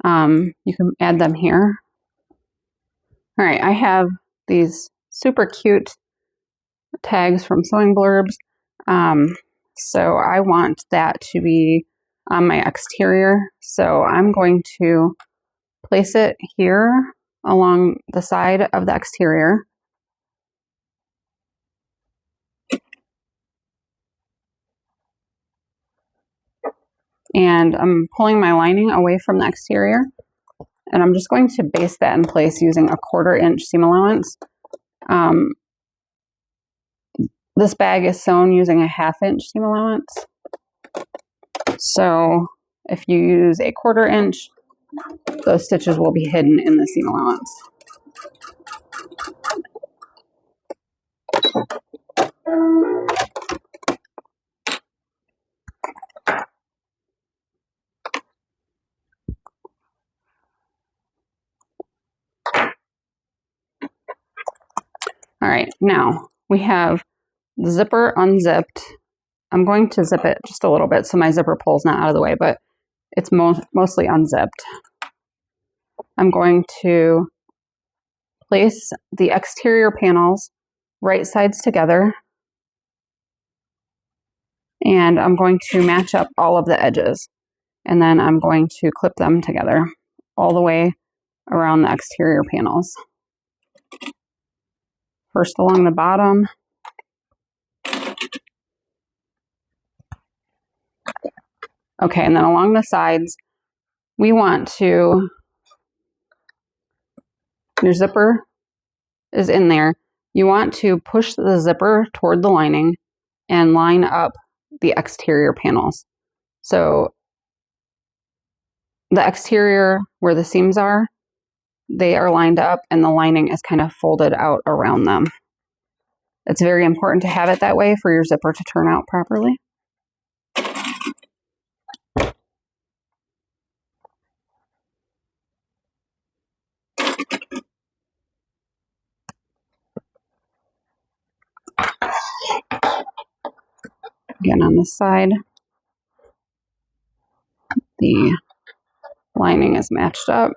you can add them here. All right, I have these super cute tags from Sewing Blurbs. So I want that to be on my exterior. So I'm going to place it here along the side of the exterior. And I'm pulling my lining away from the exterior. And I'm just going to baste that in place using a 1/4 inch seam allowance. This bag is sewn using a 1/2 inch seam allowance. So if you use a 1/4 inch, those stitches will be hidden in the seam allowance. All right, now we have the zipper unzipped. I'm going to zip it just a little bit so my zipper pull's not out of the way, but it's mostly unzipped. I'm going to place the exterior panels right sides together, and I'm going to match up all of the edges, and then I'm going to clip them together all the way around the exterior panels. First along the bottom. Okay, and then along the sides, we want to, your zipper is in there. You want to push the zipper toward the lining and line up the exterior panels. So the exterior where the seams are, they are lined up and the lining is kind of folded out around them. It's very important to have it that way for your zipper to turn out properly. Again, on this side, the lining is matched up.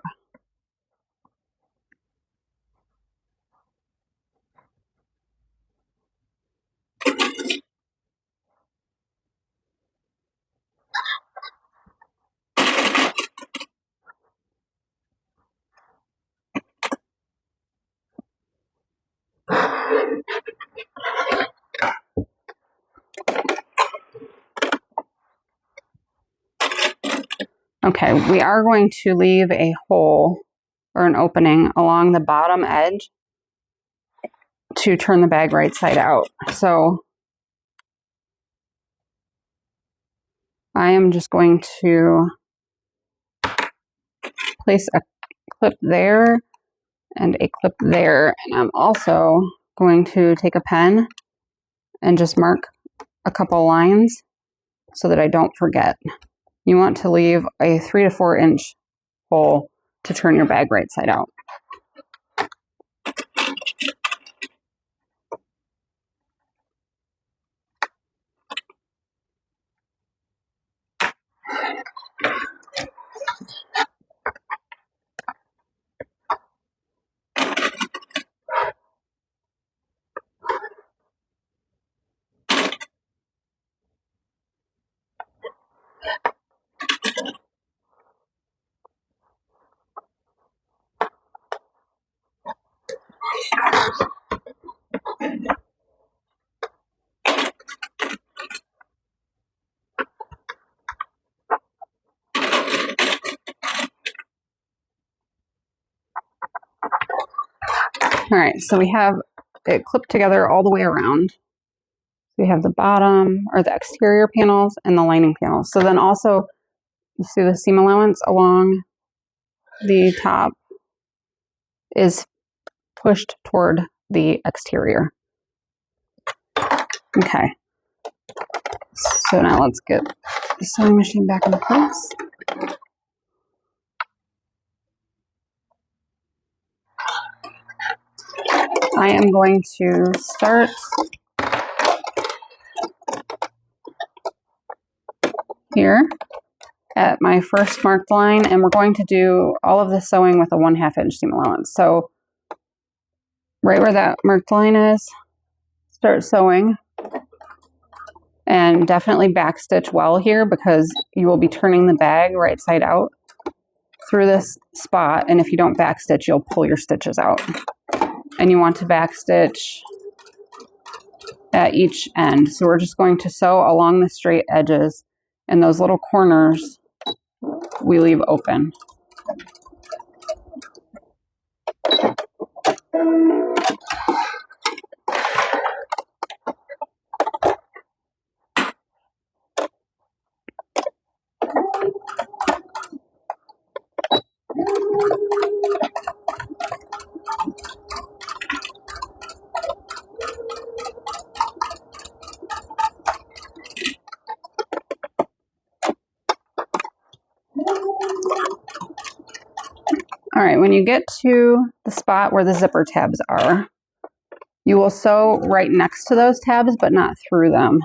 Okay, we are going to leave a hole or an opening along the bottom edge to turn the bag right side out. So I am just going to place a clip there and a clip there. And I'm also going to take a pen and just mark a couple lines so that I don't forget. You want to leave a 3 to 4 inch hole to turn your bag right side out. All right, so we have it clipped together all the way around. We have the bottom or the exterior panels and the lining panels. So then also you see the seam allowance along the top is pushed toward the exterior. Okay, so now let's get the sewing machine back into place. I am going to start here at my first marked line, and we're going to do all of the sewing with a 1/2 inch seam allowance. So right where that marked line is, start sewing, and definitely backstitch well here because you will be turning the bag right side out through this spot, and if you don't backstitch, you'll pull your stitches out. And you want to backstitch at each end. So we're just going to sew along the straight edges, and those little corners we leave open. All right, when you get to the spot where the zipper tabs are, you will sew right next to those tabs, but not through them.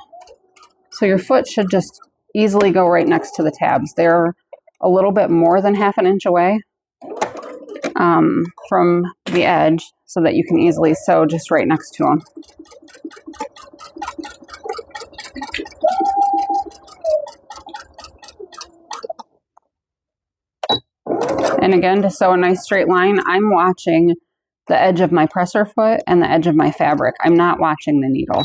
So your foot should just easily go right next to the tabs. They're a little bit more than 1/2 inch away from the edge so that you can easily sew just right next to them. And again, to sew a nice straight line, I'm watching the edge of my presser foot and the edge of my fabric. I'm not watching the needle.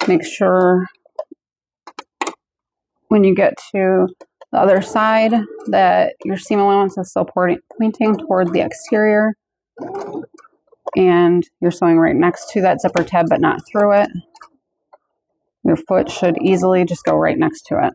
Make sure when you get to the other side that your seam allowance is still pointing toward the exterior, and you're sewing right next to that zipper tab but not through it. Your foot should easily just go right next to it.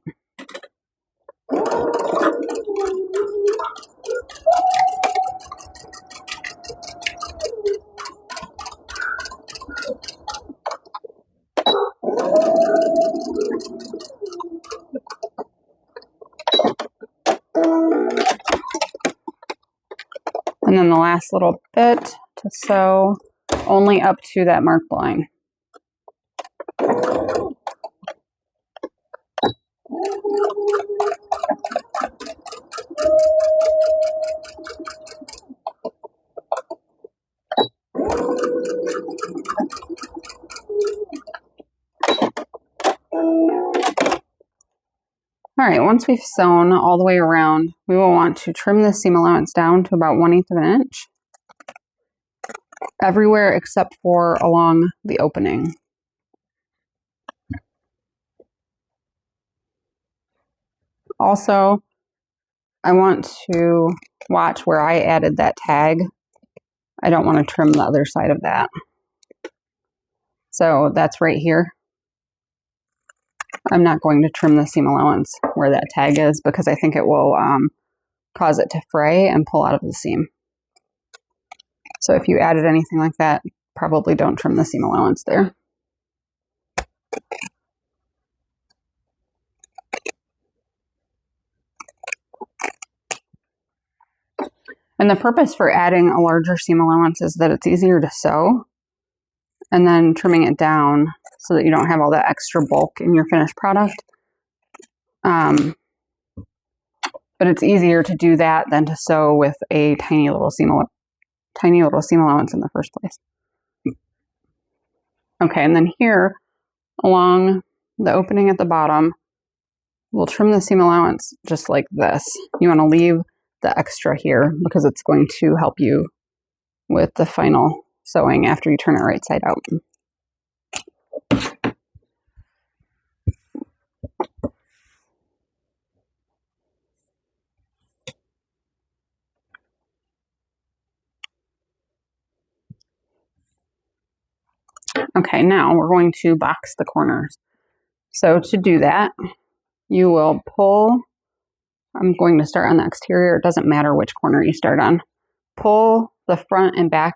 And then the last little bit to sew only up to that marked line. All right, once we've sewn all the way around, we will want to trim the seam allowance down to about 1/8 of an inch. Everywhere except for along the opening. Also, I want to watch where I added that tag. I don't want to trim the other side of that. So that's right here. I'm not going to trim the seam allowance where that tag is because I think it will cause it to fray and pull out of the seam. So if you added anything like that, probably don't trim the seam allowance there. And the purpose for adding a larger seam allowance is that it's easier to sew, and then trimming it down so that you don't have all that extra bulk in your finished product. But it's easier to do that than to sew with a tiny little seam allowance in the first place. Okay, and then here along the opening at the bottom, we'll trim the seam allowance just like this. You want to leave the extra here because it's going to help you with the final sewing after you turn it right side out. Okay, now we're going to box the corners. So to do that, you will pull, I'm going to start on the exterior, it doesn't matter which corner you start on. Pull the front and back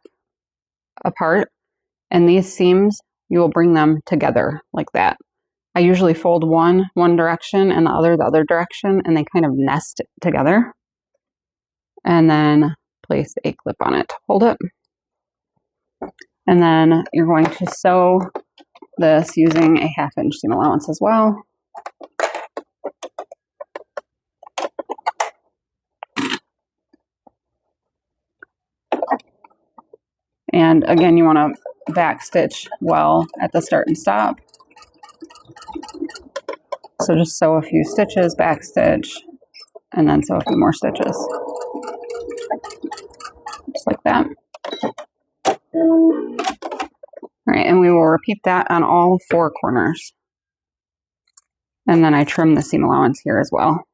apart, and these seams, you will bring them together like that. I usually fold one direction and the other direction, and they kind of nest together. And then place a clip on it to hold it. And then you're going to sew this using a 1/2 inch seam allowance as well. And again, you want to back stitch well at the start and stop. So just sew a few stitches, back stitch, and then sew a few more stitches. Just like that. All right, and we will repeat that on all 4 corners. And then I trim the seam allowance here as well.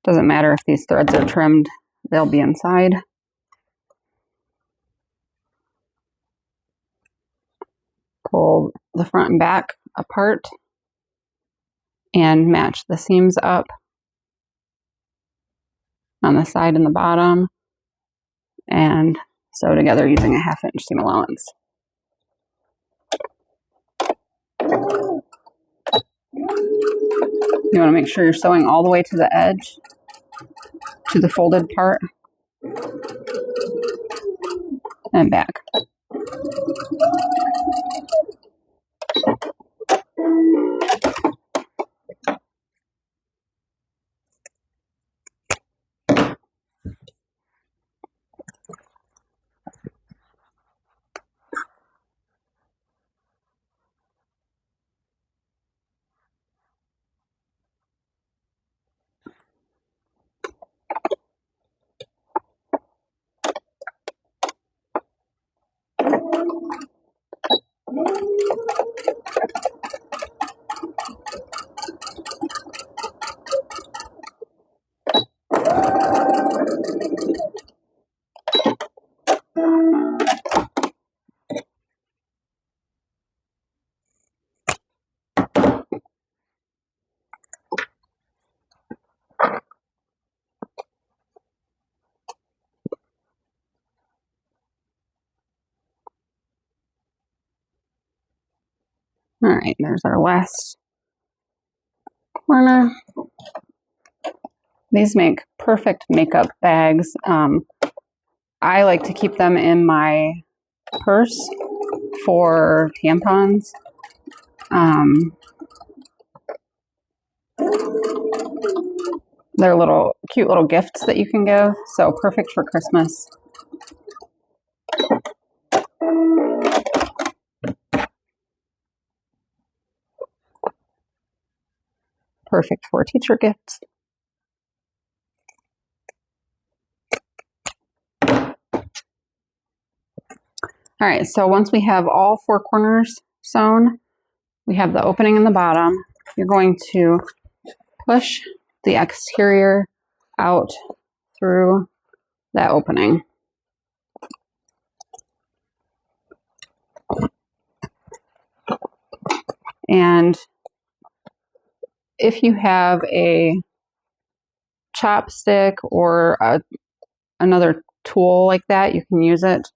Doesn't matter if these threads are trimmed, they'll be inside. Pull the front and back apart and match the seams up on the side and the bottom and sew together using a 1/2 inch seam allowance. You want to make sure you're sewing all the way to the edge, to the folded part, and back. All right, there's our last corner. These make perfect makeup bags. I like to keep them in my purse for tampons. They're cute little gifts that you can give, so perfect for Christmas. Perfect for teacher gifts. All right, so once we have all four corners sewn, we have the opening in the bottom. You're going to push the exterior out through that opening. And if you have a chopstick or another tool like that, you can use it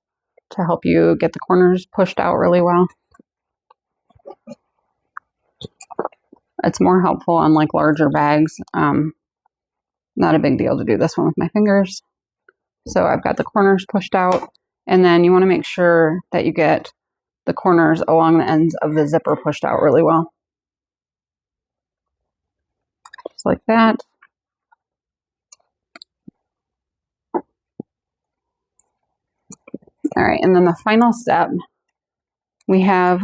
to help you get the corners pushed out really well. It's more helpful on like larger bags. Not a big deal to do this one with my fingers. So I've got the corners pushed out, and then you want to make sure that you get the corners along the ends of the zipper pushed out really well. Just like that. All right, and then the final step, we have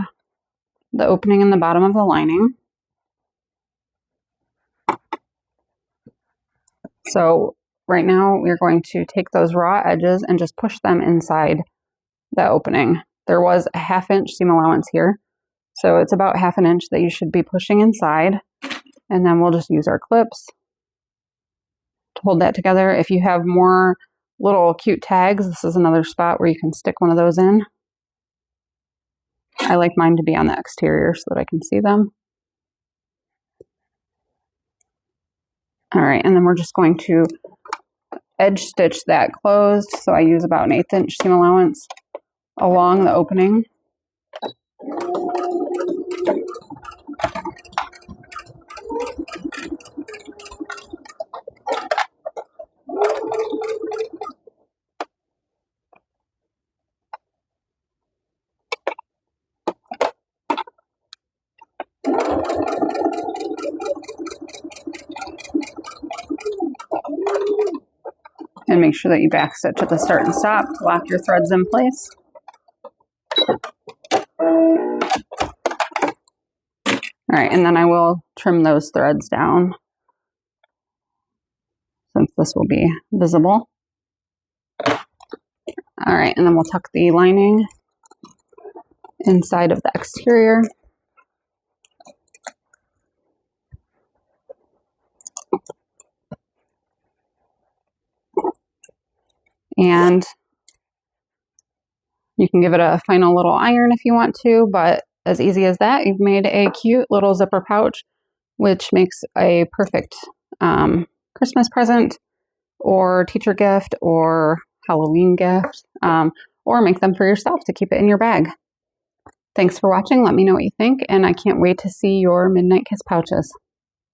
the opening in the bottom of the lining. So right now we're going to take those raw edges and just push them inside the opening. There was a 1/2 inch seam allowance here, so it's about 1/2 inch that you should be pushing inside, and then we'll just use our clips to hold that together. If you have more little cute tags, this is another spot where you can stick one of those in. I like mine to be on the exterior so that I can see them. All right, and then we're just going to edge stitch that closed. So I use about an 1/8 inch seam allowance along the opening. And make sure that you back stitch at the start and stop to lock your threads in place. All right, and then I will trim those threads down since this will be visible. All right, and then we'll tuck the lining inside of the exterior. And you can give it a final little iron if you want to, but as easy as that, you've made a cute little zipper pouch, which makes a perfect Christmas present or teacher gift or Halloween gift, or make them for yourself to keep it in your bag. Thanks for watching. Let me know what you think, and I can't wait to see your Midnight Kiss pouches.